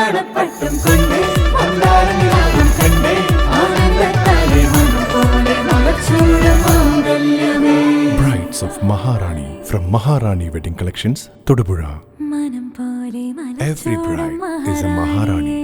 കല്യാണപ്പട്ടും കൊണ്ട് മന്ദാരനിലാവും കണ്ട് ആനന്ദത്താലെ മനം പോലെ മലച്ചൂടും മാംഗല്യമേ. Brides of Maharani from Maharani Wedding Collections, Todupuzha. മനം പോലെ Every മലച്ചൂടും bride is a Maharani.